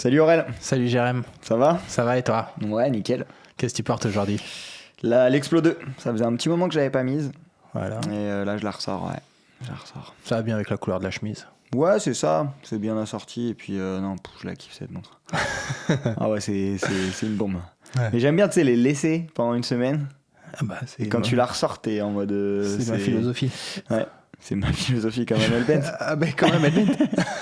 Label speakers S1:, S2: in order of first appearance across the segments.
S1: Salut Aurel,
S2: Salut Jérém,
S1: ça va?
S2: ça va et toi?
S1: Ouais, nickel.
S2: Qu'est-ce que tu portes aujourd'hui?
S1: L'Explo 2, ça faisait un petit moment que j'avais pas mise.
S2: Voilà.
S1: Et là, je la ressors, ouais. Je la ressors.
S2: Ça va bien avec la couleur de la chemise.
S1: Ouais, c'est ça, c'est bien assorti. Et puis, non, je la kiffe cette montre. Ah ouais, c'est une bombe.
S2: Ouais.
S1: Mais j'aime bien, tu sais, les laisser pendant une semaine.
S2: Ah bah, c'est
S1: Et quand tu la ressors, t'es en mode.
S2: c'est ma philosophie.
S1: Ouais, c'est ma philosophie comme Amel Bent.
S2: Ah bah quand même, Edmond.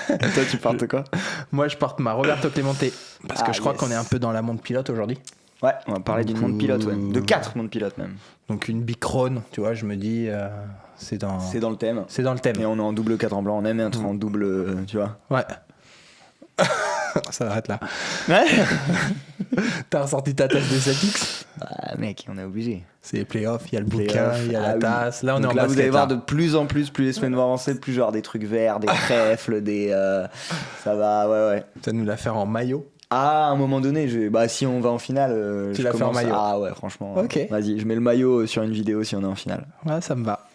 S1: Toi, tu portes quoi?
S2: Moi je porte ma Roberto Clemente parce que
S1: Ah,
S2: je crois
S1: yes.
S2: qu'on est un peu dans la montre pilote aujourd'hui.
S1: Ouais, on va parler d'une montre pilote, ouais. De 4 montres pilotes même.
S2: Donc une Bicrone, tu vois, je me dis c'est dans
S1: C'est dans le thème.
S2: c'est dans le thème.
S1: Et on est en double cadran blanc, on aime être en double, tu vois.
S2: Ouais. Ça arrête là.
S1: Ouais.
S2: T'as ressorti ta tasse de 7X?
S1: Bah, mec, on est obligé.
S2: C'est les playoffs, il y a le
S1: Playoff,
S2: bouquin, il y a la
S1: oui.
S2: tasse. Là on
S1: Donc
S2: est en
S1: là,
S2: basket.
S1: vous allez voir
S2: là.
S1: de plus en plus les semaines vont avancer, plus genre des trucs verts, des trèfles, des. Ça va, ouais.
S2: Tu vas nous la faire en maillot.
S1: Ah, à un moment donné, bah, si on va en finale.
S2: Tu
S1: je
S2: l'as fait en
S1: commence-
S2: maillot.
S1: Ah, ouais, franchement.
S2: Ok.
S1: Vas-y, je mets le maillot sur une vidéo si on est en finale.
S2: Ouais, ça me va.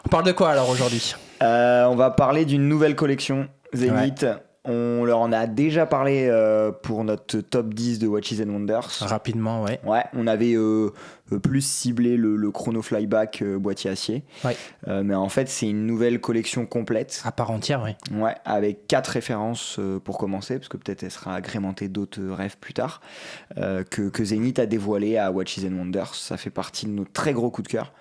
S2: On parle de quoi alors aujourd'hui?
S1: On va parler d'une nouvelle collection, Zenith. On leur en a déjà parlé pour notre top 10 de Watches and Wonders.
S2: Rapidement, ouais.
S1: Ouais, on avait plus ciblé le chrono flyback boîtier acier.
S2: Ouais.
S1: Mais en fait, c'est une nouvelle collection complète.
S2: À part entière, oui.
S1: Ouais, avec 4 références pour commencer, parce que peut-être elle sera agrémentée d'autres rêves plus tard, que Zenith a dévoilé à Watches and Wonders. Ça fait partie de nos très gros coups de cœur.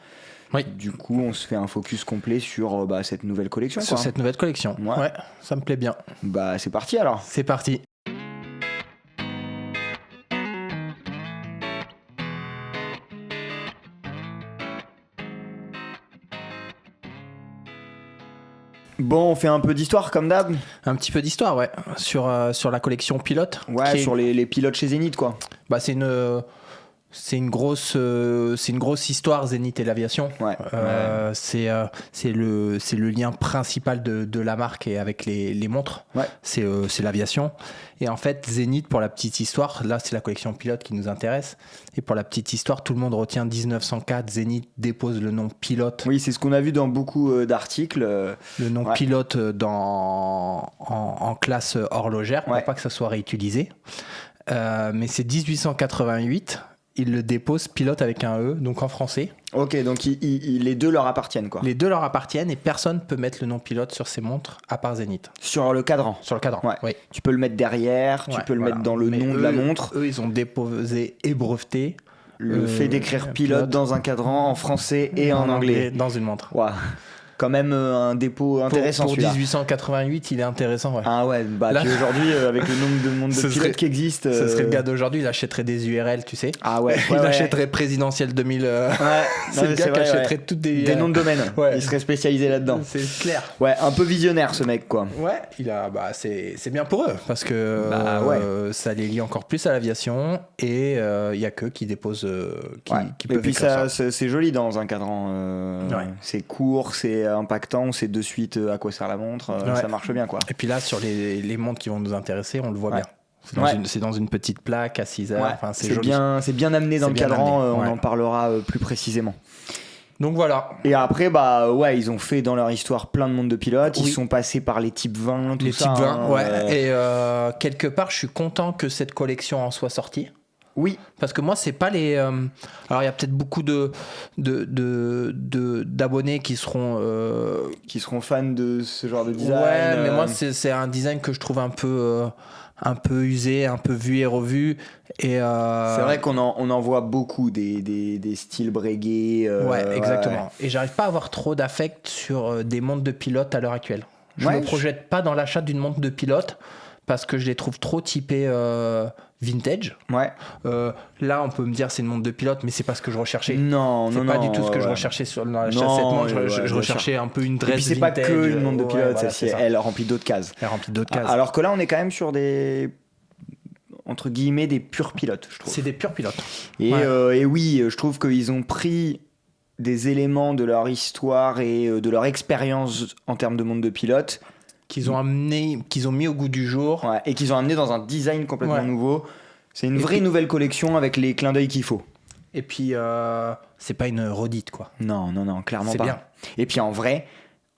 S2: Oui.
S1: Du coup, on se fait un focus complet sur cette nouvelle collection.
S2: Sur
S1: quoi.
S2: cette nouvelle collection.
S1: Ouais.
S2: Ouais, ça me plaît bien.
S1: Bah, c'est parti alors.
S2: C'est parti.
S1: Bon, on fait un peu d'histoire comme d'hab.
S2: Un petit peu d'histoire, ouais, sur la collection pilote.
S1: Ouais,
S2: qui est-
S1: sur les pilotes chez Zenith, quoi.
S2: Bah, c'est une grosse histoire, Zenith et l'aviation.
S1: Ouais.
S2: C'est le lien principal de la marque et avec les montres.
S1: Ouais.
S2: C'est l'aviation. Et en fait, Zenith, pour la petite histoire, là c'est la collection pilote qui nous intéresse. Et pour la petite histoire, tout le monde retient 1904. Zenith dépose le nom pilote.
S1: Oui, c'est ce qu'on a vu dans beaucoup d'articles.
S2: Le nom
S1: Ouais.
S2: pilote en classe horlogère pour
S1: Ouais.
S2: pas que ça soit réutilisé. Mais c'est 1888. Il le dépose pilote avec un E, donc en français.
S1: Ok, donc les deux leur appartiennent, quoi.
S2: Les deux leur appartiennent et personne peut mettre le nom pilote sur ses montres à part Zénith.
S1: Sur le cadran.
S2: Sur le cadran.
S1: Ouais.
S2: Oui.
S1: Tu peux le mettre derrière, tu
S2: Ouais,
S1: peux le
S2: voilà.
S1: mettre dans le
S2: Mais
S1: nom de la montre.
S2: Eux, ils ont déposé et breveté
S1: Le fait d'écrire pilote dans un cadran en français et en anglais.
S2: dans une montre.
S1: Waouh. Quand même un dépôt intéressant
S2: Pour
S1: celui-là.
S2: 1888, il est intéressant. Ouais.
S1: Ah ouais, bah
S2: Là-
S1: puis aujourd'hui, avec le nombre de monde de
S2: Ce
S1: pilotes
S2: serait-
S1: qui existent.
S2: Ce serait le gars d'aujourd'hui, il achèterait des URL, tu sais.
S1: Ah ouais,
S2: Il
S1: ouais.
S2: achèterait présidentiel 2000.
S1: Ouais,
S2: C'est
S1: non,
S2: le
S1: mais
S2: gars qui
S1: vrai,
S2: achèterait toutes des
S1: noms de domaine.
S2: Ouais.
S1: Il serait spécialisé là-dedans.
S2: C'est clair.
S1: Ouais, un peu visionnaire ce mec, quoi.
S2: Ouais, c'est bien pour eux parce que
S1: Bah, ouais.
S2: ça les lie encore plus à l'aviation et il y a qu'eux qui déposent qui
S1: Ouais. Et
S2: peuvent
S1: puis
S2: écrire ça.
S1: c'est joli dans un cadran.
S2: Ouais.
S1: C'est court, c'est impactant, on sait de suite à quoi sert la montre.
S2: Ouais.
S1: Ça marche bien, quoi.
S2: Et puis là sur les montres qui vont nous intéresser, on le voit
S1: Ouais.
S2: bien.
S1: Ouais.
S2: C'est dans une petite plaque à 6 heures.
S1: Ouais,
S2: Enfin, c'est
S1: c'est
S2: joli.
S1: c'est bien amené dans
S2: C'est
S1: le
S2: bien
S1: cadran,
S2: amené,
S1: on
S2: ouais.
S1: en parlera plus précisément.
S2: Donc voilà,
S1: Et après, bah ouais, ils ont fait dans leur histoire plein de mondes de pilotes, ils
S2: Oui.
S1: sont passés par les types 20, tout
S2: les
S1: ça.
S2: types 20.
S1: hein,
S2: Ouais. Et quelque part, je suis content que cette collection en soit sortie.
S1: Oui,
S2: Parce que moi, c'est pas les. Alors, il y a peut-être beaucoup d'abonnés qui seront.
S1: qui seront fans de ce genre de design.
S2: Ouais, mais moi, c'est un design que je trouve un peu usé, un peu vu et revu. Et,
S1: c'est vrai qu'on en voit beaucoup des styles bregués.
S2: Ouais, exactement. Et j'arrive pas à avoir trop d'affect sur des montres de pilote à l'heure actuelle. Je
S1: Ouais,
S2: me projette pas dans l'achat d'une montre de pilote parce que je les trouve trop typées vintage.
S1: Ouais.
S2: Là, on peut me dire c'est une montre de pilote, mais c'est pas ce que je recherchais.
S1: Non,
S2: C'est
S1: non,
S2: pas
S1: non.
S2: du tout ce que je
S1: ouais.
S2: recherchais dans l'achat de
S1: Non,
S2: cette montre.
S1: ouais,
S2: Je
S1: bien
S2: recherchais un peu une
S1: Et
S2: dress
S1: puis c'est pas
S2: vintage.
S1: que une montre de
S2: Ouais,
S1: pilote,
S2: voilà, c'est ça.
S1: elle remplit d'autres cases.
S2: Elle remplit d'autres cases.
S1: Alors que là, on est quand même sur des entre guillemets des purs pilotes, je trouve.
S2: C'est des purs pilotes.
S1: Et,
S2: Ouais.
S1: et oui, je trouve qu'ils ont pris des éléments de leur histoire et de leur expérience en termes de monde de pilote
S2: Qu'ils ont mis au goût du jour.
S1: ouais, et qu'ils ont amené dans un design complètement
S2: Ouais.
S1: nouveau. C'est une
S2: Et
S1: vraie
S2: puis-
S1: nouvelle collection avec les clins d'œil qu'il faut.
S2: Et puis, c'est pas une redite, quoi.
S1: Non, clairement
S2: C'est
S1: pas.
S2: bien.
S1: Et puis en vrai,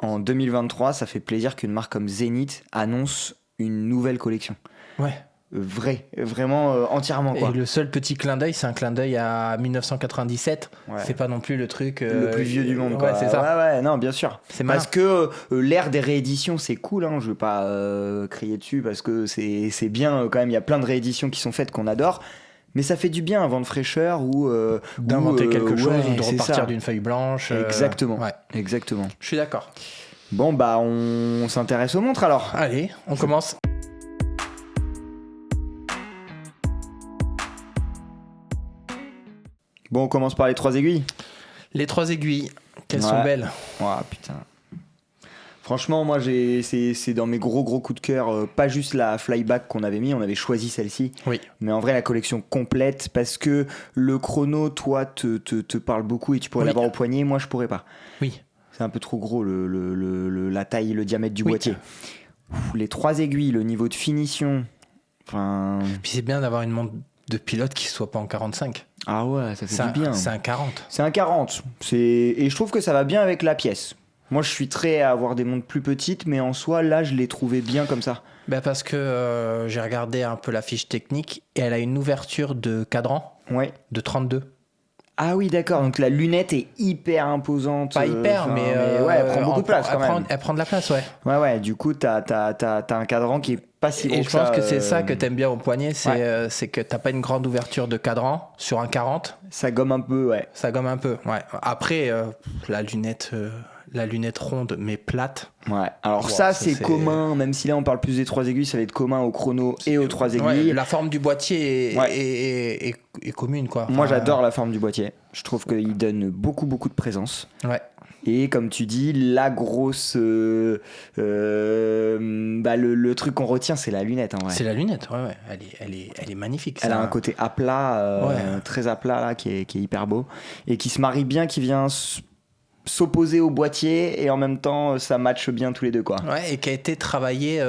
S1: en 2023, ça fait plaisir qu'une marque comme Zenith annonce une nouvelle collection.
S2: Ouais.
S1: vraiment entièrement, quoi.
S2: Et le seul petit clin d'œil, c'est un clin d'œil à 1997.
S1: Ouais.
S2: C'est pas non plus le truc
S1: Le plus vieux du monde, quoi.
S2: Ouais, c'est ça.
S1: Ouais, non, bien sûr.
S2: C'est malin.
S1: Parce que l'ère des rééditions, c'est cool, hein. Je veux pas crier dessus parce que c'est bien quand même. Il y a plein de rééditions qui sont faites qu'on adore. Mais ça fait du bien, un vent de fraîcheur ou
S2: d'inventer quelque chose ou de
S1: c'est
S2: repartir
S1: ça.
S2: d'une feuille blanche.
S1: Exactement.
S2: Ouais.
S1: Exactement.
S2: Je suis d'accord.
S1: Bon, bah, on s'intéresse aux montres alors.
S2: Allez, on commence.
S1: Bon, on commence par les 3 aiguilles.
S2: Les 3 aiguilles, qu'elles
S1: Ouais.
S2: sont belles.
S1: Oh putain. Franchement, moi, c'est dans mes gros coups de cœur. Pas juste la flyback qu'on avait mis, on avait choisi celle-ci.
S2: Oui.
S1: Mais en vrai, la collection complète, parce que le chrono, toi, te parle beaucoup et tu pourrais
S2: Oui.
S1: l'avoir au poignet. Moi, je pourrais pas.
S2: Oui.
S1: C'est un peu trop gros, la taille, le diamètre du
S2: Oui.
S1: boîtier. Les 3 aiguilles, le niveau de finition. Enfin.
S2: Puis c'est bien d'avoir une montre de pilote qui soit pas en 45.
S1: Ah ouais, ça fait du bien.
S2: C'est un 40.
S1: C'est un 40. Et je trouve que ça va bien avec la pièce. Moi, je suis très à avoir des montres plus petites, mais en soi, là, je l'ai trouvé bien comme ça.
S2: Ben parce que j'ai regardé un peu la fiche technique et elle a une ouverture de cadran
S1: Ouais.
S2: de 32.
S1: Ah oui, d'accord. Donc la lunette est hyper imposante.
S2: Pas hyper,
S1: enfin,
S2: mais
S1: ouais, elle prend beaucoup de place quand même.
S2: Elle prend de la place, ouais.
S1: Ouais. Du coup, t'as un cadran qui est pas si gros
S2: Et
S1: que
S2: je pense
S1: ça.
S2: que c'est ça que t'aimes bien au poignet,
S1: Ouais.
S2: c'est que t'as pas une grande ouverture de cadran sur un 40.
S1: Ça gomme un peu, ouais.
S2: Ça gomme un peu, ouais. Après, la lunette ronde mais plate.
S1: Ouais. Alors
S2: Wow,
S1: ça,
S2: ça,
S1: c'est
S2: c'est-
S1: commun. Même si là, on parle plus des 3 aiguilles, ça va être commun au chrono et aux 3
S2: Ouais,
S1: aiguilles.
S2: la forme du boîtier est,
S1: Ouais.
S2: est commune, quoi.
S1: Moi,
S2: Enfin,
S1: j'adore la forme du boîtier. Je trouve qu'il donne beaucoup de présence.
S2: Ouais.
S1: Et comme tu dis, la grosse. le truc qu'on retient, c'est la lunette en vrai.
S2: C'est la lunette, ouais. Elle est magnifique.
S1: Elle
S2: ça.
S1: a un côté à plat,
S2: Ouais.
S1: très à plat, là, qui est hyper beau. Et qui se marie bien, qui vient s'opposer au boîtier. Et en même temps, ça matche bien tous les deux, quoi.
S2: Ouais, et qui a été travaillé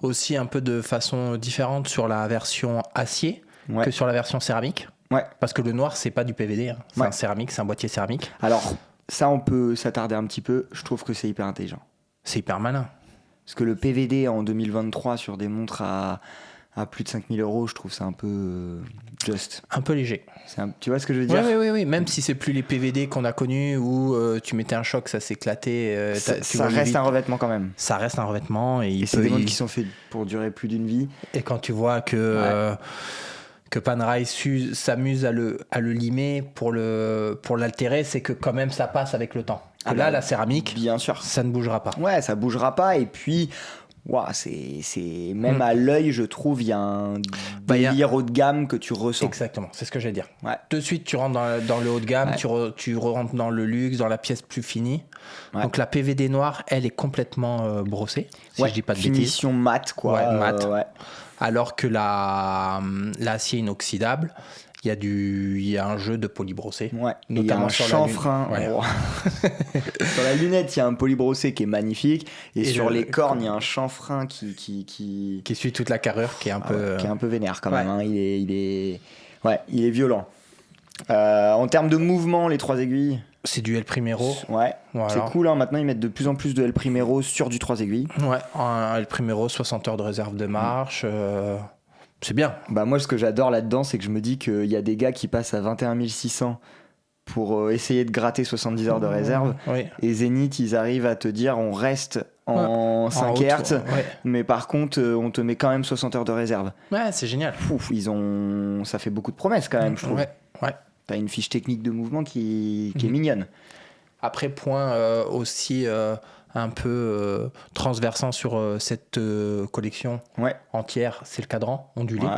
S2: aussi un peu de façon différente sur la version acier
S1: Ouais.
S2: que sur la version céramique.
S1: Ouais.
S2: Parce que le noir, c'est pas du PVD, hein. C'est
S1: Ouais.
S2: un céramique, c'est un boîtier céramique.
S1: Alors, ça, on peut s'attarder un petit peu. Je trouve que c'est hyper intelligent.
S2: C'est hyper malin.
S1: Parce que le PVD en 2023 sur des montres à plus de 5000 €, je trouve ça un peu just.
S2: Un peu léger.
S1: Tu vois ce que je veux dire?
S2: Oui. Même si c'est plus les PVD qu'on a connus où tu mettais un choc, ça s'éclatait.
S1: Ça reste un revêtement quand même.
S2: Ça reste un revêtement et
S1: Et c'est des montres qui sont faites pour durer plus d'une vie.
S2: Et quand tu vois que Panerai s'amuse à le limer pour l'altérer, c'est que quand même ça passe avec le temps. Que
S1: Ah
S2: là,
S1: bah,
S2: la céramique,
S1: Bien sûr.
S2: ça ne bougera pas.
S1: Ouais, ça bougera pas. Et puis, ouah, c'est même à l'œil, je trouve, il y a un délire haut de gamme que tu ressens.
S2: Exactement, c'est ce que j'allais dire.
S1: Ouais.
S2: De suite, tu rentres dans le haut de gamme,
S1: Ouais.
S2: tu rentres dans le luxe, dans la pièce plus finie.
S1: Ouais.
S2: Donc la PVD noire, elle est complètement brossée, si
S1: Ouais,
S2: je dis pas de bêtises.
S1: finition mat, quoi.
S2: Ouais, mat.
S1: Ouais.
S2: Alors que l'acier inoxydable, il y a un jeu de polybrossé.
S1: Ouais. Et il y a
S2: Notamment
S1: un
S2: sur la
S1: chanfrein.
S2: lune. Ouais.
S1: Oh. Sur la lunette, il y a un polybrossé qui est magnifique. Et sur les cornes, il y a un chanfrein qui
S2: Qui suit toute la carrure, qui est un peu...
S1: qui est un peu vénère quand
S2: Ouais.
S1: même. Hein. Il est violent. En termes de mouvement, les 3 aiguilles,
S2: C'est du El Primero.
S1: ouais,
S2: Voilà.
S1: c'est cool. Hein. Maintenant, ils mettent de plus en plus de El Primero sur du 3 aiguilles.
S2: Ouais, un El Primero, 60 heures de réserve de marche. C'est bien.
S1: Bah, moi, ce que j'adore là-dedans, c'est que je me dis qu'il y a des gars qui passent à 21 600 pour essayer de gratter 70 heures de réserve.
S2: Oui.
S1: Et Zénith, ils arrivent à te dire on reste en 5
S2: haute,
S1: Hz,
S2: ouais.
S1: mais par contre, on te met quand même 60 heures de réserve.
S2: Ouais, c'est génial.
S1: Ouf, ça fait beaucoup de promesses quand même, je trouve.
S2: Ouais.
S1: T'as une fiche technique de mouvement qui est mignonne.
S2: Après, point aussi un peu transversant sur cette collection
S1: Ouais.
S2: entière, c'est le cadran ondulé.
S1: Ouais.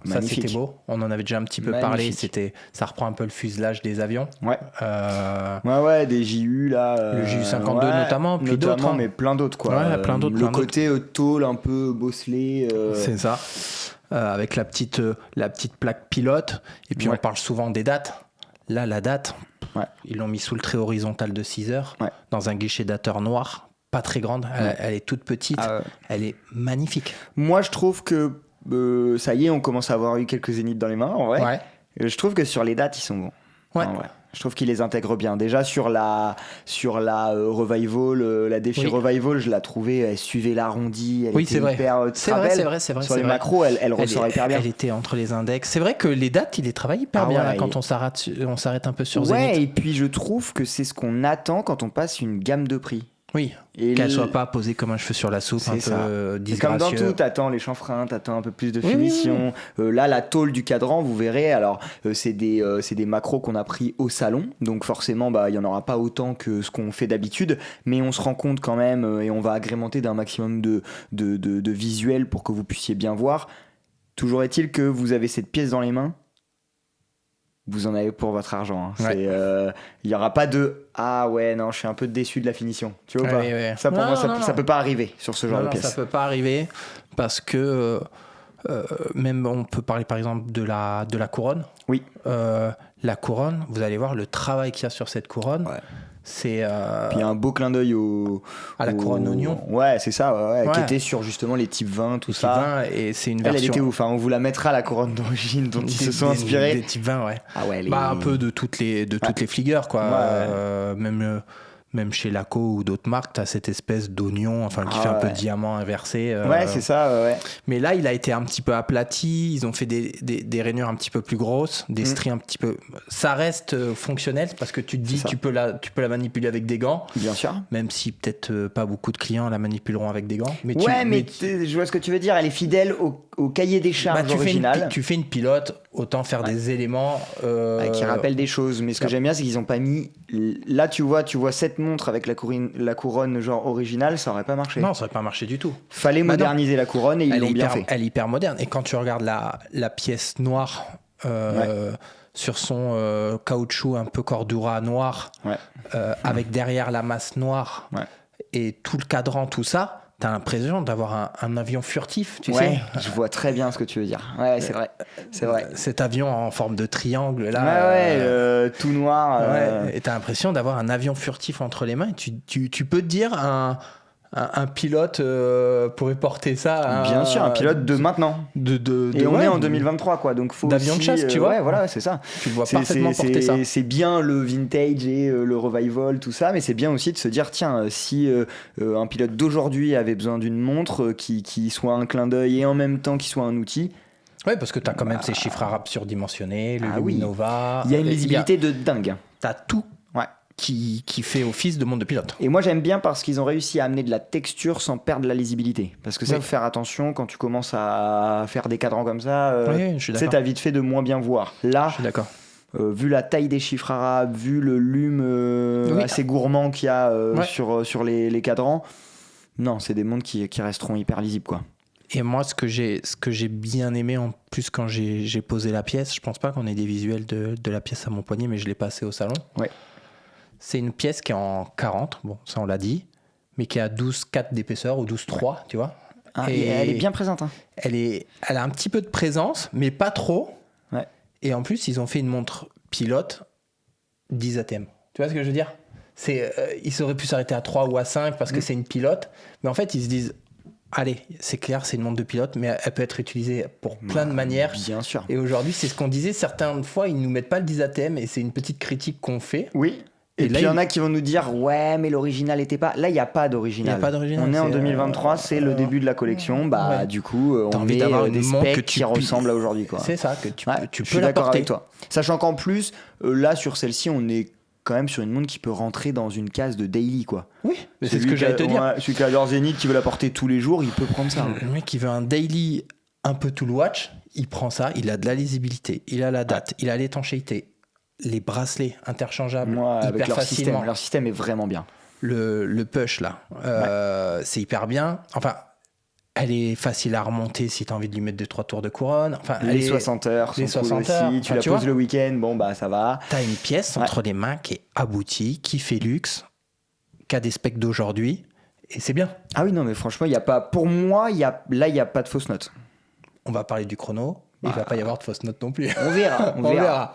S2: Ça,
S1: Magnifique.
S2: c'était beau. On en avait déjà un petit peu
S1: Magnifique.
S2: parlé. Ça reprend un peu le fuselage des avions.
S1: Ouais.
S2: Euh,
S1: Ouais, des JU là.
S2: Le JU 52 notamment, puis d'autres, hein.
S1: mais plein d'autres quoi.
S2: Ouais, plein d'autres,
S1: Le
S2: plein
S1: côté tôle un peu bosselé.
S2: C'est ça. Avec la petite plaque pilote. Et puis
S1: Ouais.
S2: on parle souvent des dates. Là, la date,
S1: Ouais.
S2: ils l'ont mis sous le trait horizontal de 6 heures,
S1: Ouais.
S2: dans un guichet dateur noir, pas très grande. Elle est toute petite.
S1: Ah ouais.
S2: Elle est magnifique.
S1: Moi, je trouve que ça y est, on commence à avoir eu quelques zéniths dans les mains. En vrai.
S2: Ouais.
S1: Je trouve que sur les dates, ils sont bons.
S2: Ouais.
S1: En vrai. Je trouve qu'il les intègre bien. Déjà sur la Revival, la défi Revival, je la trouvais, elle suivait l'arrondi, elle était hyper travel.
S2: C'est vrai.
S1: Sur les macros, elle ressort hyper bien.
S2: Elle était entre les index. C'est vrai que les dates, il les travaille hyper bien là, quand on s'arrête un peu sur Zenith.
S1: Ouais, et puis je trouve que c'est ce qu'on attend quand on passe une gamme de prix.
S2: Oui, qu'elle soit pas posée comme un cheveu sur la soupe, un peu disgracieux.
S1: Comme dans tout, t'attends les chanfreins, t'attends un peu plus de finition. Oui. Là, la tôle du cadran, vous verrez, alors c'est des macros qu'on a pris au salon, donc forcément, il y en aura pas autant que ce qu'on fait d'habitude, mais on se rend compte quand même, et on va agrémenter d'un maximum de visuels pour que vous puissiez bien voir. Toujours est-il que vous avez cette pièce dans les mains, vous en avez pour votre argent. Hein. Il n'y aura pas de « Ah ouais, non, je suis un peu déçu de la finition ». Tu vois ou pas ? Ça, pour moi, ça peut pas arriver sur ce genre de pièce.
S2: Ça peut pas arriver parce que même on peut parler par exemple de la couronne. Oui. La couronne, vous allez voir le travail qu'il y a sur cette couronne. Ouais. C'est
S1: Puis il y a un beau clin d'œil
S2: à la couronne oignon.
S1: Ouais, c'est ça, qui était sur justement les types 20, tout ça.
S2: 20, et c'est une version.
S1: Elle était ouf, hein. On vous la mettra, la couronne d'origine dont ils se sont inspirés.
S2: Des types 20, ouais.
S1: Ah ouais,
S2: un peu de toutes les fliggers, quoi. Ouais. Même chez Laco ou d'autres marques, t'as cette espèce d'oignon, qui fait un peu diamant inversé.
S1: Ouais, c'est ça, ouais.
S2: Mais là, il a été un petit peu aplati. Ils ont fait des rainures un petit peu plus grosses, des stries un petit peu. Ça reste fonctionnel parce que tu te dis, tu peux la manipuler avec des gants.
S1: Bien sûr.
S2: Même si peut-être pas beaucoup de clients la manipuleront avec des gants.
S1: Mais je vois ce que tu veux dire. Elle est fidèle au cahier des charges original.
S2: Tu fais une pilote, autant faire des éléments
S1: qui rappellent des choses. Mais ce que j'aime bien, c'est qu'ils n'ont pas mis. Là, tu vois cette montre avec la couronne genre originale, ça aurait pas marché.
S2: Non, ça aurait pas marché du tout.
S1: Fallait moderniser la couronne et ils l'ont bien fait.
S2: Elle est hyper moderne. Et quand tu regardes la pièce noire sur son caoutchouc un peu cordura noir, avec derrière la masse noire et tout le cadran, tout ça, t'as l'impression d'avoir un avion furtif, tu sais.
S1: Je vois très bien ce que tu veux dire. Ouais, c'est vrai.
S2: Cet avion en forme de triangle, là.
S1: Tout noir.
S2: Et t'as l'impression d'avoir un avion furtif entre les mains. Et tu peux te dire un pilote pourrait porter ça.
S1: Bien sûr, un pilote de maintenant. Et on est en 2023, quoi. Donc faut
S2: d'avion de chasse, tu vois.
S1: Ouais, voilà, c'est ça.
S2: Tu le vois parfaitement porter ça.
S1: C'est bien le vintage et le revival, tout ça, mais c'est bien aussi de se dire, tiens, si un pilote d'aujourd'hui avait besoin d'une montre qui soit un clin d'œil et en même temps qui soit un outil.
S2: Ouais, parce que t'as quand même ces chiffres arabes surdimensionnés, le Luminova.
S1: Il y a une lisibilité de dingue.
S2: T'as tout. Qui fait office de montre de pilote.
S1: Et moi j'aime bien parce qu'ils ont réussi à amener de la texture sans perdre la lisibilité. Parce que ça, faut faire attention quand tu commences à faire des cadrans comme ça. T'as vite fait de moins bien voir. Là,
S2: je suis d'accord.
S1: Vu la taille des chiffres arabes, vu le lume assez gourmand qu'il y a sur les cadrans, non, c'est des montres qui resteront hyper lisibles, quoi.
S2: Et moi, ce que j'ai bien aimé en plus quand j'ai posé la pièce, je pense pas qu'on ait des visuels de la pièce à mon poignet, mais je l'ai passé au salon. Ouais. C'est une pièce qui est en 40, bon, ça on l'a dit, mais qui a 12,4 d'épaisseur ou 12,3, tu vois.
S1: Et elle est bien présente. Hein.
S2: Elle a un petit peu de présence, mais pas trop. Ouais. Et en plus, ils ont fait une montre pilote 10 ATM. Tu vois ce que je veux dire ? Ils auraient pu s'arrêter à 3 ou à 5 parce que c'est une pilote. Mais en fait, ils se disent, allez, c'est clair, c'est une montre de pilote, mais elle peut être utilisée pour plein de manières.
S1: Bien sûr.
S2: Et aujourd'hui, c'est ce qu'on disait. Certaines fois, ils ne nous mettent pas le 10 ATM et c'est une petite critique qu'on fait.
S1: Oui. Et puis il y en a qui vont nous dire ouais mais l'original n'était pas. Là il n'y a pas d'original. On est en 2023, c'est le début de la collection. Du coup on met des specs qui ressemblent à aujourd'hui, quoi.
S2: C'est ça que tu peux
S1: je suis d'accord avec toi. Sachant qu'en plus là sur celle-ci on est quand même sur une montre qui peut rentrer dans une case de daily, quoi.
S2: Oui, c'est ce que j'allais te dire.
S1: Celui qui adore Zenith, qui veut la porter tous les jours, il peut prendre ça.
S2: Le mec qui veut un daily un peu tout le watch, il prend ça, il a de la lisibilité, il a la date, il a l'étanchéité. Les bracelets interchangeables
S1: avec leur système est vraiment bien.
S2: Le push là, c'est hyper bien. Enfin, elle est facile à remonter si tu as envie de lui mettre 2-3 tours de couronne. Enfin,
S1: les 60 heures sont cool aussi. Tu la poses le week-end, ça va.
S2: Tu as une pièce entre les mains qui est aboutie, qui fait luxe, qui a des specs d'aujourd'hui, et c'est bien.
S1: Ah oui, non, mais franchement, il y a pas. Pour moi, il y a pas de fausses notes.
S2: On va parler du chrono. Il ne va pas y avoir de fausses notes non plus.
S1: On verra.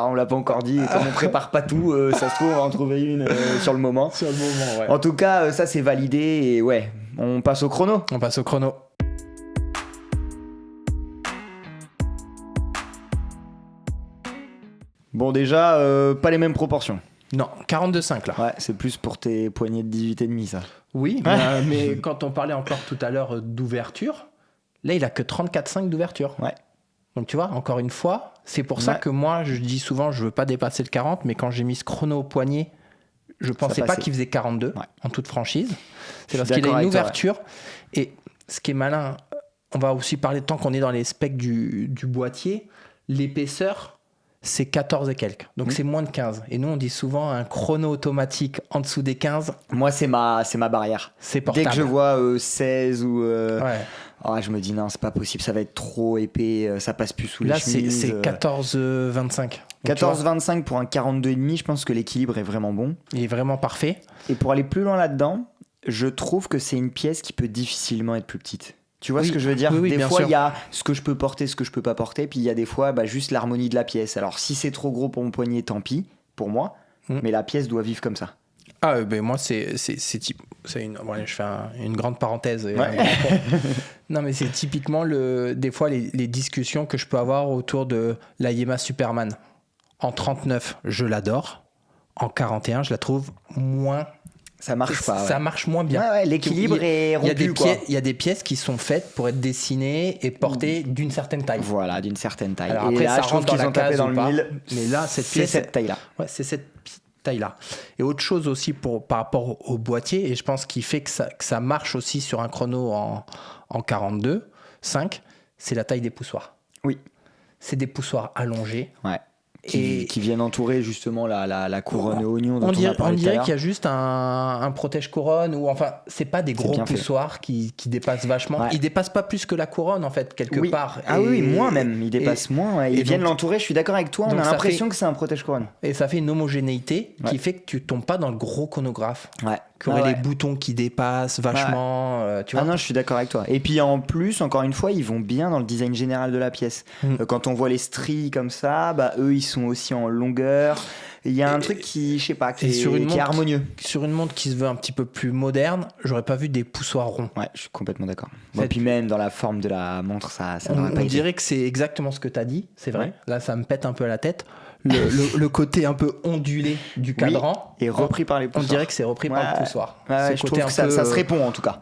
S1: On l'a pas encore dit. Comme on prépare pas tout, ça se trouve, on va en trouver une sur le moment.
S2: Sur le moment, ouais.
S1: En tout cas, ça c'est validé et on passe au chrono. Bon, déjà, pas les mêmes proportions.
S2: Non, 42,5 là.
S1: Ouais, c'est plus pour tes poignées de 18,5 ça.
S2: Oui, mais quand on parlait encore tout à l'heure d'ouverture, là, il a que 34,5 d'ouverture.
S1: Ouais.
S2: Donc, tu vois, encore une fois, c'est pour ça que moi, je dis souvent, je veux pas dépasser le 40, mais quand j'ai mis ce chrono au poignet, je pensais pas qu'il faisait 42 en toute franchise. C'est parce qu'il a une ouverture. Et ce qui est malin, on va aussi parler tant qu'on est dans les specs du boîtier, l'épaisseur, c'est 14 et quelques. Donc c'est moins de 15. Et nous, on dit souvent un chrono automatique en dessous des 15.
S1: Moi, c'est ma barrière.
S2: C'est portable.
S1: Dès que je vois 16 ou... je me dis non, c'est pas possible, ça va être trop épais, ça passe plus sous les chemises.
S2: Là, c'est 14,25.
S1: 14,25 pour un 42,5, je pense que l'équilibre est vraiment bon.
S2: Il est vraiment parfait.
S1: Et pour aller plus loin là-dedans, je trouve que c'est une pièce qui peut difficilement être plus petite. Tu vois ce que je veux dire ? Des fois, il y a ce que je peux porter, ce que je peux pas porter, puis il y a des fois juste l'harmonie de la pièce. Alors, si c'est trop gros pour mon poignet, tant pis, pour moi, mais la pièce doit vivre comme ça.
S2: Ah, ben moi, c'est une... Bon, allez, je fais une grande parenthèse. Non, mais c'est typiquement, des fois, les discussions que je peux avoir autour de la Yema Superman. En 39, je l'adore. En 41, je la trouve moins...
S1: Ça marche pas.
S2: Ça marche moins bien.
S1: L'équilibre est rompu.
S2: Il y a des pièces qui sont faites pour être dessinées et portées d'une certaine taille.
S1: Voilà, d'une certaine taille.
S2: Alors après,
S1: et là,
S2: ça
S1: je trouve
S2: rentre
S1: qu'ils ont tapé dans le mille.
S2: Mais là, cette pièce,
S1: c'est cette taille-là.
S2: Ouais, c'est cette taille-là. Et autre chose aussi par rapport au boîtier, et je pense qu'il fait que ça marche aussi sur un chrono en 42,5, c'est la taille des poussoirs.
S1: Oui.
S2: C'est des poussoirs allongés.
S1: Ouais. Qui viennent entourer justement la couronne oignon dont
S2: on dirait
S1: qu'il
S2: y a juste un protège-couronne, ou enfin, c'est pas des gros poussoirs qui dépassent vachement. Ouais. Ils dépassent pas plus que la couronne en fait, quelque part.
S1: Oui, moins même. Ils dépassent moins. Ils viennent l'entourer, je suis d'accord avec toi, on a l'impression que c'est un protège-couronne.
S2: Et ça fait une homogénéité qui fait que tu tombes pas dans le gros chronographe.
S1: Ouais.
S2: Qui aurait les boutons qui dépassent vachement. Tu vois.
S1: Non, je suis d'accord avec toi. Et puis en plus, encore une fois, ils vont bien dans le design général de la pièce. Quand on voit les stries comme ça, eux, ils sont aussi en longueur. Il y a un truc qui, je sais pas, qui est harmonieux.
S2: Sur une montre qui se veut un petit peu plus moderne, j'aurais pas vu des poussoirs ronds.
S1: Ouais, je suis complètement d'accord. Et puis même dans la forme de la montre, ça n'aurait pas été.
S2: On dirait que c'est exactement ce que tu as dit, c'est vrai. Ouais. Là, ça me pète un peu à la tête. Le côté un peu ondulé du cadran
S1: est repris par les poussoirs.
S2: On dirait que c'est repris par le poussoir.
S1: Ouais, je trouve que ça se répond en tout cas.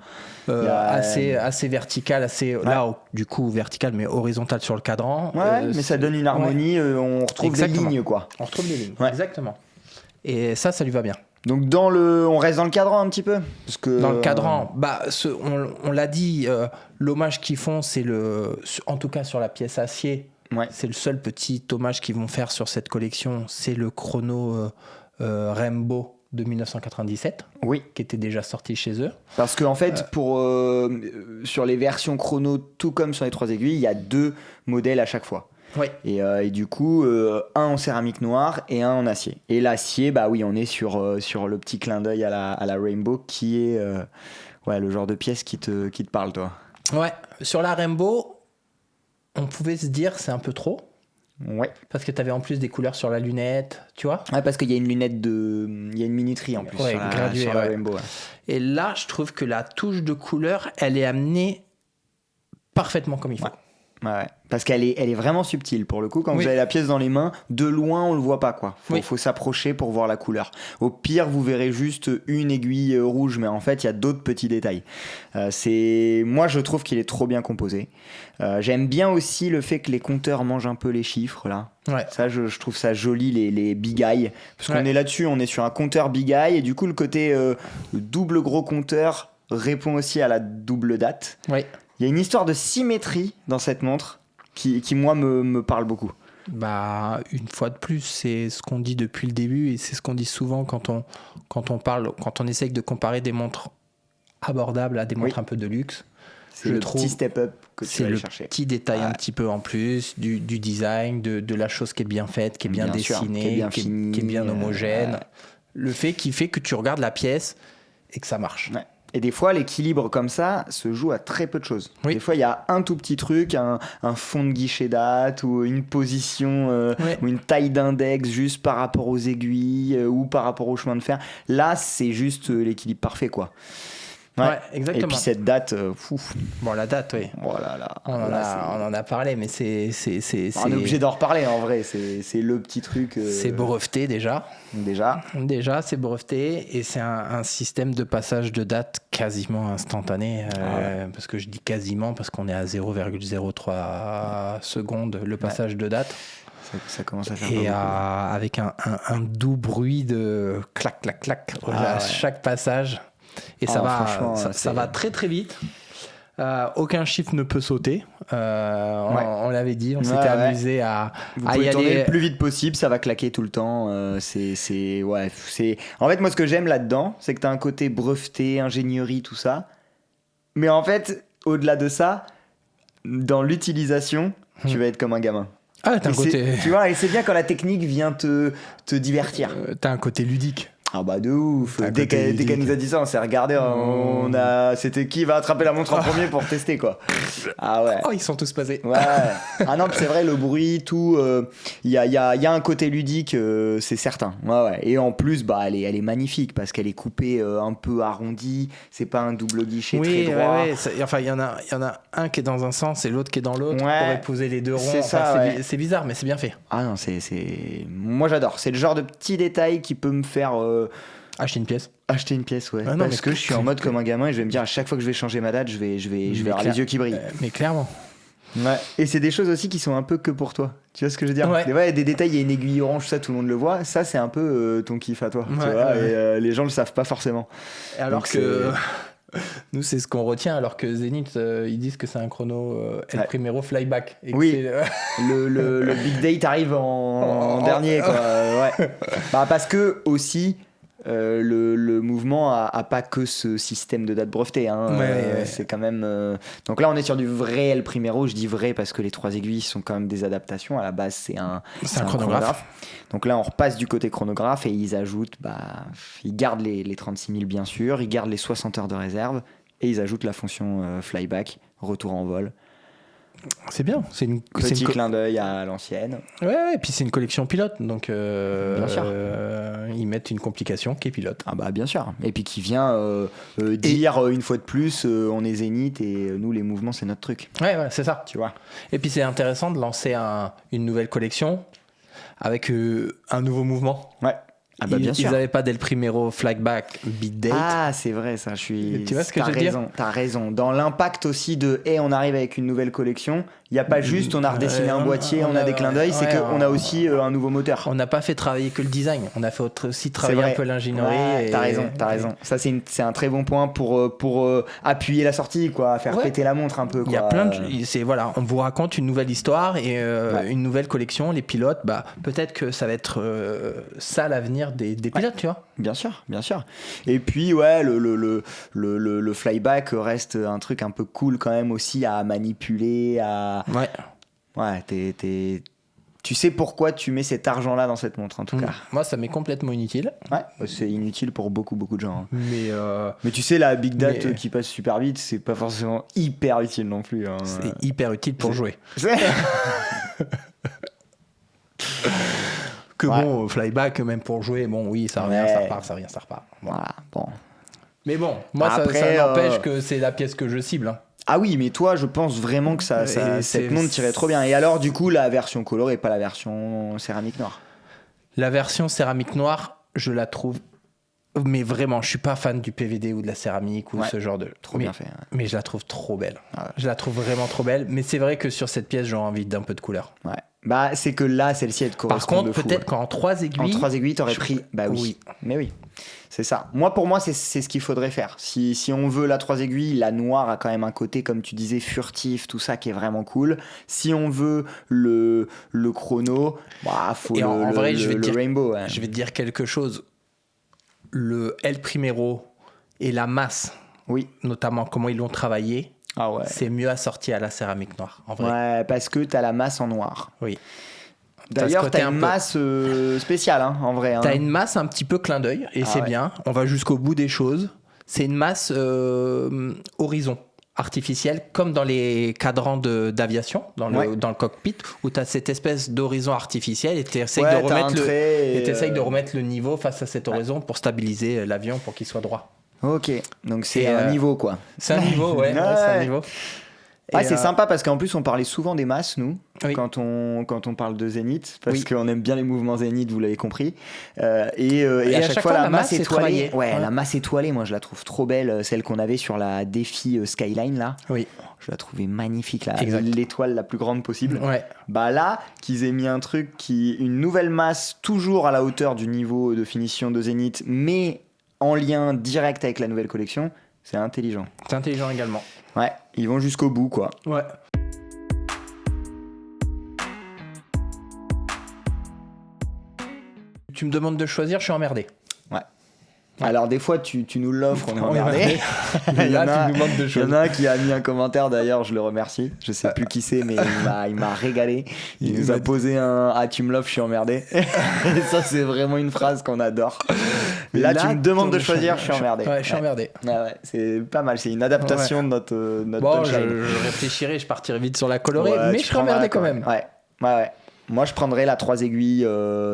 S2: Assez vertical, là du coup vertical mais horizontal sur le cadran.
S1: Mais ça donne une harmonie, on retrouve des lignes quoi.
S2: On retrouve des lignes, exactement. Et ça lui va bien.
S1: Donc on reste dans le cadran un petit peu parce que
S2: dans le cadran, on l'a dit, l'hommage qu'ils font, c'est en tout cas sur la pièce acier. Ouais. C'est le seul petit hommage qu'ils vont faire sur cette collection, c'est le chrono Rainbow de 1997, qui était déjà sorti chez eux.
S1: Parce qu'en fait, sur les versions chrono, tout comme sur les 3 aiguilles, il y a 2 modèles à chaque fois.
S2: Oui.
S1: Et du coup, un en céramique noire et un en acier. Et l'acier, on est sur le petit clin d'œil à la Rainbow qui est le genre de pièce qui te parle, toi. Ouais,
S2: sur la Rainbow, on pouvait se dire c'est un peu trop.
S1: Ouais.
S2: Parce que tu avais en plus des couleurs sur la lunette, tu vois.
S1: Ouais, parce qu'il y a une lunette il y a une minuterie en plus sur la Rainbow. Ouais.
S2: Et là, je trouve que la touche de couleur, elle est amenée parfaitement comme il faut.
S1: Ouais. Parce qu'elle est vraiment subtile pour le coup. Quand vous avez la pièce dans les mains, de loin on le voit pas quoi. Faut s'approcher pour voir la couleur. Au pire, vous verrez juste une aiguille rouge, mais en fait il y a d'autres petits détails. Moi je trouve qu'il est trop bien composé. J'aime bien aussi le fait que les compteurs mangent un peu les chiffres là. Ouais. Ça je trouve ça joli les big eye. Parce qu'on est là-dessus, on est sur un compteur big eye et du coup le côté double gros compteur répond aussi à la double date.
S2: Ouais.
S1: Il y a une histoire de symétrie dans cette montre qui moi, me parle beaucoup.
S2: Une fois de plus, c'est ce qu'on dit depuis le début et c'est ce qu'on dit souvent quand on essaye de comparer des montres abordables à des montres un peu de luxe.
S1: C'est le petit step-up que tu vas aller chercher.
S2: C'est le petit détail un petit peu en plus du design, de la chose qui est bien faite, qui est bien dessinée, qui est bien homogène. Le fait qui fait que tu regardes la pièce et que ça marche. Ouais.
S1: Et des fois, l'équilibre comme ça se joue à très peu de choses. Oui. Des fois, il y a un tout petit truc, un fond de guichet date ou une position ou une taille d'index juste par rapport aux aiguilles ou par rapport au chemin de fer. Là, c'est juste l'équilibre parfait, quoi.
S2: Ouais, exactement.
S1: Et puis cette date,
S2: bon, la date, oui.
S1: Voilà, là,
S2: on en a parlé, mais c'est
S1: on est obligé d'en reparler en vrai. C'est le petit truc.
S2: C'est breveté déjà. Déjà, c'est breveté et c'est un système de passage de date quasiment instantané. Parce que je dis quasiment parce qu'on est à 0,03 secondes le passage de date.
S1: Ça commence à faire
S2: et avec un doux bruit de clac, clac, clac à chaque passage. Et ça va très très vite. Aucun chiffre ne peut sauter. On l'avait dit, on s'était amusé à
S1: y aller le plus vite possible, ça va claquer tout le temps. En fait, moi, ce que j'aime là-dedans, c'est que tu as un côté breveté, ingénierie, tout ça. Mais en fait, au-delà de ça, dans l'utilisation, tu vas être comme un gamin.
S2: Ah, t'as un côté.
S1: Tu vois, et c'est bien quand la technique vient te divertir.
S2: T'as un côté ludique.
S1: Ah bah de ouf. Dès qu'elle nous a dit ça, on s'est regardé, c'était qui va attraper la montre en premier pour tester quoi. Ah ouais.
S2: Oh, ils sont tous passés.
S1: Ouais. Ah non, c'est vrai, le bruit, tout, il y a un côté ludique, c'est certain. Ouais. Et en plus, elle est magnifique parce qu'elle est coupée un peu arrondie, c'est pas un double guichet très droit.
S2: Ouais. Enfin, il y en a un qui est dans un sens et l'autre qui est dans l'autre pour épouser les deux ronds.
S1: C'est ça,
S2: c'est bizarre, mais c'est bien fait.
S1: Ah non, moi j'adore. C'est le genre de petit détail qui peut me faire
S2: acheter une pièce,
S1: ouais. Parce que je suis en mode comme un gamin et je vais me dire à chaque fois que je vais changer ma date, je vais avoir les yeux qui brillent.
S2: Mais clairement.
S1: Ouais. Et c'est des choses aussi qui sont un peu que pour toi. Tu vois ce que je veux dire? Il y a des détails, il y a une aiguille orange, ça tout le monde le voit. Ça c'est un peu ton kiff à toi. Tu vois, et les gens le savent pas forcement.
S2: Et alors que nous c'est ce qu'on retient, alors que Zénith ils disent que c'est un chrono El Primero flyback. Et
S1: oui. Le big date arrive en dernier quoi. Ouais. Parce que aussi. Le mouvement a pas que ce système de date brevetée c'est quand même donc là on est sur du vrai El Primero. Je dis vrai parce que les 3 aiguilles sont quand même des adaptations. À la base c'est un chronographe. Donc là on repasse du côté chronographe et ils ajoutent ils gardent les 36 000 bien sûr, ils gardent les 60 heures de réserve et ils ajoutent la fonction flyback, retour en vol.
S2: C'est bien,
S1: petit clin d'œil à l'ancienne.
S2: Ouais, et puis c'est une collection pilote, donc bien sûr. Ils mettent une complication qui est pilote.
S1: Ah bah bien sûr. Et puis qui vient dire une fois de plus, on est Zénith et nous les mouvements c'est notre truc.
S2: Ouais, c'est ça.
S1: Tu vois.
S2: Et puis c'est intéressant de lancer une nouvelle collection avec un nouveau mouvement.
S1: Ouais. Ah bah bien sûr.
S2: Ils n'avaient pas d'El Primero Flyback Beat Date.
S1: Ah c'est vrai ça, tu vois
S2: ce que je veux dire.
S1: T'as raison. Dans l'impact aussi de on arrive avec une nouvelle collection, il n'y a pas juste on a redessiné un boîtier, on a des clins d'œil, c'est qu'on a aussi un nouveau moteur.
S2: On n'a pas fait travailler que le design, on a fait aussi travailler un peu l'ingénierie.
S1: Ouais, t'as raison. Ça c'est un très bon point pour appuyer la sortie, quoi, faire péter la montre un peu.
S2: Il y a plein de... on vous raconte une nouvelle histoire et une nouvelle collection. Les pilotes, peut-être que ça va être ça l'avenir des pilotes, tu vois.
S1: Bien sûr. Et puis le flyback reste un truc un peu cool quand même aussi à manipuler, tu sais pourquoi tu mets cet argent là dans cette montre en tout cas.
S2: Moi ça m'est complètement inutile.
S1: C'est inutile pour beaucoup de gens.
S2: Mais
S1: tu sais la big date qui passe super vite, c'est pas forcément hyper utile non plus.
S2: C'est hyper utile pour jouer. Bon, flyback, même pour jouer, ça revient, ça repart.
S1: Voilà, bon.
S2: Mais bon, moi, ça n'empêche que c'est la pièce que je cible.
S1: Ah oui, mais toi, je pense vraiment que cette montre tirait trop bien. Et alors, du coup, la version colorée et pas la version céramique noire?
S2: La version céramique noire, je la trouve... Mais vraiment, je suis pas fan du PVD ou de la céramique ou ce genre de...
S1: Bien fait.
S2: Mais je la trouve trop belle. Je la trouve vraiment trop belle. Mais c'est vrai que sur cette pièce, j'ai envie d'un peu de couleur.
S1: Ouais. C'est que là, celle-ci, elle te correspond.
S2: Par contre, peut-être qu'en 3 aiguilles...
S1: En 3 aiguilles, t'aurais pris... oui. Mais oui. C'est ça. Pour moi, c'est ce qu'il faudrait faire. Si on veut la 3 aiguilles, la noire a quand même un côté, comme tu disais, furtif, tout ça qui est vraiment cool. Si on veut le chrono, faut
S2: en vrai,
S1: le rainbow. Ouais.
S2: Je vais te dire quelque chose. Le El Primero et la masse, notamment comment ils l'ont travaillé, c'est mieux assorti à la céramique noire, en vrai.
S1: Ouais, parce que t'as la masse en noir.
S2: Oui.
S1: D'ailleurs, t'as une masse spéciale, en vrai.
S2: T'as une masse un petit peu clin d'œil, et c'est bien. On va jusqu'au bout des choses. C'est une masse horizon artificielle, comme dans les cadrans d'aviation, dans le cockpit, où t'as cette espèce d'horizon artificiel et t'essayes de remettre le niveau face à cet horizon pour stabiliser l'avion, pour qu'il soit droit.
S1: Ok, donc c'est un niveau quoi.
S2: C'est un niveau, ouais, c'est un niveau.
S1: Ouais, c'est sympa parce qu'en plus on parlait souvent des masses nous quand on parle de Zénith parce qu'on aime bien les mouvements Zénith, vous l'avez compris, et à chaque fois la masse étoilée, la masse étoilée, moi je la trouve trop belle, celle qu'on avait sur la défi Skyline là.
S2: Oui.
S1: Je la trouvais magnifique là, l'étoile la plus grande possible.
S2: Ouais.
S1: Bah là qu'ils aient mis un truc une nouvelle masse toujours à la hauteur du niveau de finition de Zénith mais en lien direct avec la nouvelle collection, c'est intelligent.
S2: C'est intelligent également.
S1: Ouais, ils vont jusqu'au bout, quoi.
S2: Ouais. Tu me demandes de choisir, je suis emmerdé.
S1: Ouais. Alors des fois tu nous l'offres, on est emmerdé. Il y en a un qui a mis un commentaire d'ailleurs, je le remercie. Je sais plus qui c'est, mais il m'a régalé. Il nous a posé un tu me l'offres, je suis emmerdé. Et ça c'est vraiment une phrase qu'on adore. Là tu me demandes de choisir, je suis emmerdé.
S2: Ouais, je suis emmerdé.
S1: Ouais, c'est pas mal, c'est une adaptation de notre
S2: bon, je réfléchirai, je partirai vite sur la colorée, mais je suis emmerdé quand même.
S1: Ouais. Moi, je prendrais la 3 aiguilles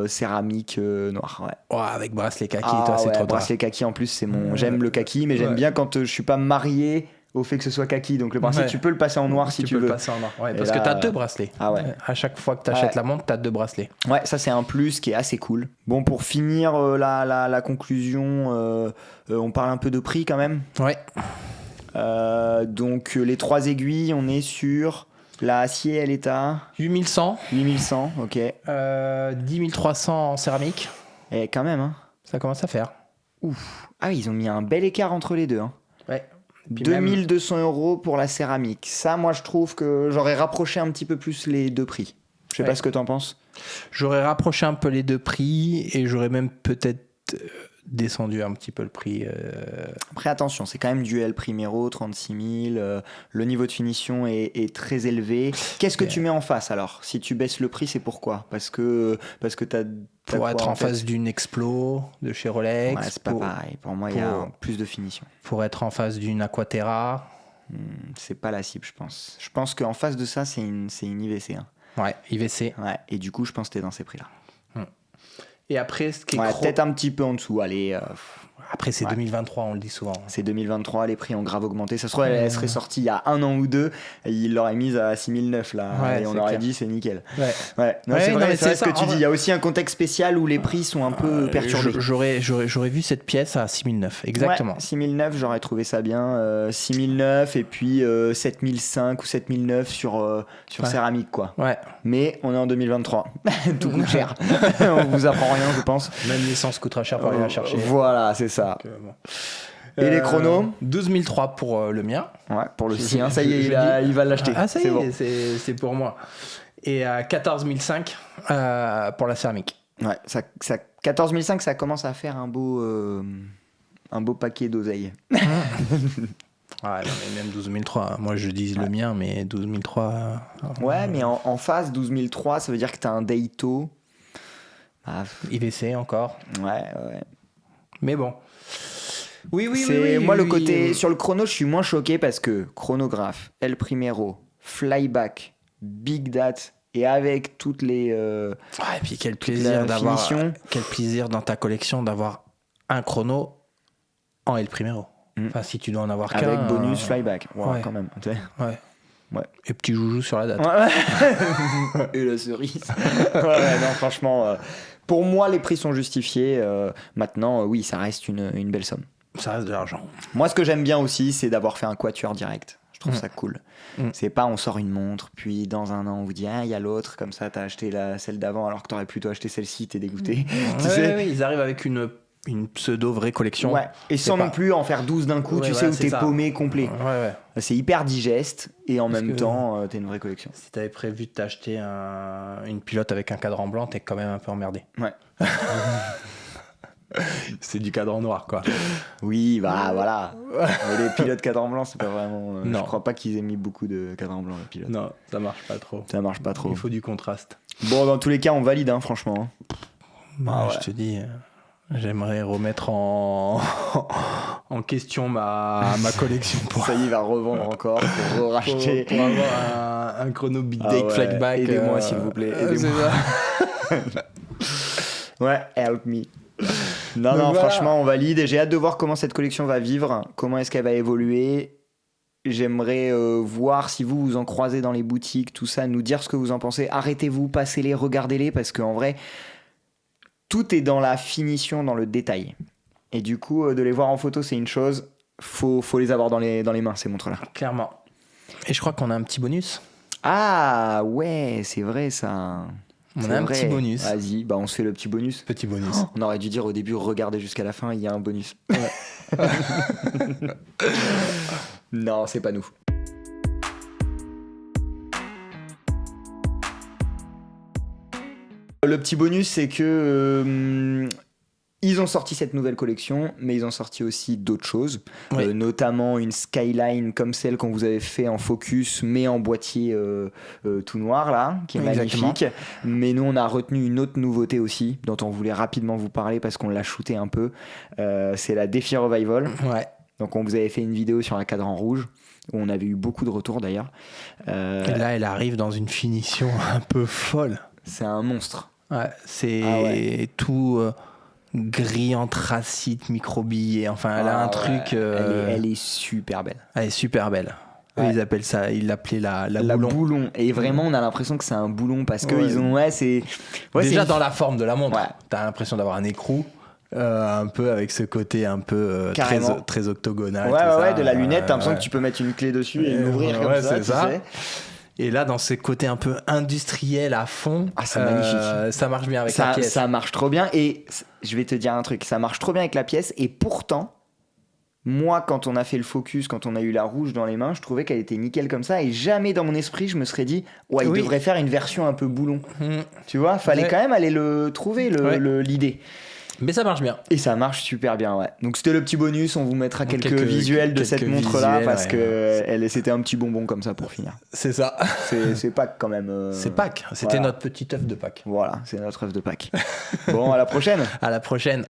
S1: céramique noire. Ouais.
S2: Avec bracelet kaki, toi, c'est trop
S1: bracelet kaki en plus, c'est mon. J'aime le kaki, mais j'aime bien quand je suis pas marié au fait que ce soit kaki. Donc le bracelet, tu peux le passer en noir si tu veux.
S2: Tu peux le passer en noir. Ouais, parce que t'as 2 bracelets.
S1: Ah ouais.
S2: À chaque fois que t'achètes la montre, t'as 2 bracelets.
S1: Ouais, ça c'est un plus qui est assez cool. Bon, pour finir la conclusion, on parle un peu de prix quand même.
S2: Ouais.
S1: Donc les 3 aiguilles, on est sur. La acier, elle est à
S2: 8100.
S1: 8100, ok.
S2: 10 300 en céramique.
S1: Et quand même, hein.
S2: Ça commence à faire.
S1: Ouf. Ah oui, ils ont mis un bel écart entre les deux. Hein.
S2: Ouais.
S1: 2200 € pour la céramique. Ça, moi, je trouve que j'aurais rapproché un petit peu plus les deux prix. Je sais pas ce que t'en penses.
S2: J'aurais rapproché un peu les deux prix et j'aurais même peut-être descendu un petit peu le prix.
S1: Après, attention, c'est quand même du El Primero, 36 000. Le niveau de finition est très élevé. Qu'est-ce que tu mets en face alors ? Si tu baisses le prix, c'est pourquoi ? Parce que t'as
S2: pour être en face d'une Explo de chez Rolex.
S1: Ouais, c'est pas pareil. Pour moi, il y a plus de finition.
S2: Pour être en face d'une Aquaterra.
S1: C'est pas la cible, je pense. Je pense qu'en face de ça, c'est une IVC. Hein.
S2: Ouais, IVC.
S1: Ouais, et du coup, je pense que t'es dans ces prix-là.
S2: Et après, ce qui est
S1: peut-être un petit peu en dessous. Allez.
S2: Après, c'est 2023, on le dit souvent.
S1: C'est 2023, les prix ont grave augmenté. Ça se trouve, elle serait sortie il y a 1 an ou 2, et ils l'auraient mise à 6009 là, et on aurait dit c'est nickel. Ouais. Non, c'est vrai, c'est ce que tu dis. Il y a aussi un contexte spécial où les prix sont un peu perturbés.
S2: J'aurais vu cette pièce à 6009, exactement.
S1: Ouais, 6009, j'aurais trouvé ça bien. 6009 et puis 7005 ou 7009 sur céramique, quoi.
S2: Ouais.
S1: Mais on est en 2023. Tout coûte cher. On vous apprend rien, je pense.
S2: Même l'essence coûtera cher pour aller la chercher.
S1: Voilà, c'est ça. Donc, bon. Et les chronos
S2: 12 003 pour le mien.
S1: Ouais, pour le sien. Ça y est, il va l'acheter.
S2: Ah, ça y est,
S1: bon.
S2: c'est pour moi. Et 14 500 pour la céramique.
S1: Ouais, 14 500, ça commence à faire un beau paquet d'oseille.
S2: Ouais, non, mais même 12 003. Moi, je dis le mien, mais 12 003.
S1: Ouais, mais en face, 12 003, ça veut dire que t'as un Daito.
S2: IVC encore.
S1: Ouais.
S2: Mais bon. Oui.
S1: Moi, le côté. Sur le chrono, je suis moins choqué parce que chronographe, El Primero, Flyback, Big Date, et avec toutes les.
S2: Et puis quel plaisir dans ta collection d'avoir un chrono en El Primero. Enfin, si tu dois en avoir qu'un.
S1: Avec bonus Flyback. Ouais, quand même.
S2: Ouais. Et petit joujou sur la date.
S1: Ouais. Et la cerise. Non, franchement. Pour moi, les prix sont justifiés. Maintenant, oui, ça reste une belle somme.
S2: Ça reste de l'argent.
S1: Moi, ce que j'aime bien aussi, c'est d'avoir fait un quatuor direct. Je trouve ça cool. C'est pas on sort une montre, puis dans un an, on vous dit il y a l'autre, comme ça, t'as acheté celle d'avant alors que t'aurais plutôt acheté celle-ci, t'es dégoûté.
S2: Oui, ils arrivent avec une pseudo vraie collection.
S1: Ouais. Et sans non plus en faire 12 d'un coup, où t'es paumé complet. Ouais. C'est hyper digeste et en même temps, t'es une vraie collection.
S2: Si t'avais prévu de t'acheter une pilote avec un cadran blanc, t'es quand même un peu emmerdé.
S1: Ouais.
S2: C'est du cadran noir, quoi.
S1: Oui, voilà. Mais les pilotes cadran blanc, c'est pas vraiment. Je crois pas qu'ils aient mis beaucoup de cadran blanc, les pilotes.
S2: Non, ça marche pas trop. Il faut du contraste.
S1: Bon, dans tous les cas, on valide, hein, franchement.
S2: Je te dis. J'aimerais remettre en question ma collection.
S1: Ça y est, il va revendre encore pour racheter.
S2: Pour avoir un chrono Big Date Flyback.
S1: Aidez-moi, s'il vous plaît. Aidez-moi. Ouais, help me. Non,
S2: Donc
S1: non,
S2: voilà.
S1: franchement, on valide. Et j'ai hâte de voir comment cette collection va vivre, comment est-ce qu'elle va évoluer. J'aimerais voir si vous en croisez dans les boutiques, tout ça, nous dire ce que vous en pensez. Arrêtez-vous, passez-les, regardez-les, parce qu'en vrai, tout est dans la finition, dans le détail. Et du coup, de les voir en photo, c'est une chose. Faut les avoir dans les mains, ces montres-là.
S2: Clairement. Et je crois qu'on a un petit bonus.
S1: Ah ouais, c'est vrai ça.
S2: On a un petit bonus.
S1: Vas-y, bah on se fait le petit bonus.
S2: Petit bonus.
S1: On aurait dû dire au début, regardez jusqu'à la fin, il y a un bonus. Non, c'est pas nous. Le petit bonus, c'est que ils ont sorti cette nouvelle collection, mais ils ont sorti aussi d'autres choses,
S2: Oui.
S1: notamment une Skyline comme celle qu'on vous avait fait en focus, mais en boîtier tout noir là, qui est
S2: Exactement.
S1: magnifique. Mais nous, on a retenu une autre nouveauté aussi, dont on voulait rapidement vous parler parce qu'on l'a shooté un peu. C'est la Défi Revival.
S2: Ouais.
S1: Donc on vous avait fait une vidéo sur un cadran rouge, où on avait eu beaucoup de retours d'ailleurs.
S2: Et là, elle arrive dans une finition un peu folle.
S1: C'est un monstre.
S2: Ouais, c'est
S1: Ah ouais.
S2: tout gris anthracite, microbillé. Enfin, elle a un truc.
S1: Elle est super belle.
S2: Elle est super belle.
S1: Ouais.
S2: Ils appellent ça, ils l'appelaient la boulon.
S1: boulon. Et vraiment, on a l'impression que c'est un boulon parce que
S2: Ouais.
S1: ils ont. Ouais, c'est. Ouais,
S2: Déjà
S1: c'est
S2: dans la forme de la montre,
S1: Ouais.
S2: t'as l'impression d'avoir un écrou. Un peu avec ce côté un peu très,
S1: Carrément.
S2: très octogonal.
S1: Ouais,
S2: tout
S1: ouais,
S2: ça.
S1: ouais, de la lunette, t'as l'impression
S2: Ouais.
S1: que tu peux mettre une clé dessus et l'ouvrir comme
S2: Ouais,
S1: ça.
S2: c'est
S1: tu
S2: ça.
S1: sais.
S2: Et là, dans ce côté un peu industriel à fond,
S1: Ah, c'est magnifique.
S2: ça marche bien avec la
S1: Ça,
S2: pièce.
S1: ça marche trop bien. Et je vais te dire un truc, ça marche trop bien avec la pièce. Et pourtant, moi, quand on a fait le focus, quand on a eu la rouge dans les mains, je trouvais qu'elle était nickel comme ça. Et jamais dans mon esprit, je me serais dit, ouais, il
S2: Oui.
S1: devrait faire une version un peu boulon.
S2: Hmm.
S1: Tu vois, fallait
S2: Ouais.
S1: quand même aller le trouver,
S2: Ouais.
S1: l'idée.
S2: Mais ça marche bien.
S1: Et ça marche super bien, ouais. Donc c'était le petit bonus, on vous mettra quelques
S2: Quelques
S1: visuels de cette
S2: quelques
S1: montre-là
S2: visuels,
S1: parce
S2: ouais.
S1: que c'était un petit bonbon comme ça pour finir.
S2: C'est ça.
S1: C'est Pâques quand même.
S2: C'est Pâques. C'était
S1: voilà.
S2: notre petit œuf de Pâques.
S1: Voilà, c'est notre œuf de Pâques. Bon, à la prochaine.
S2: À la prochaine.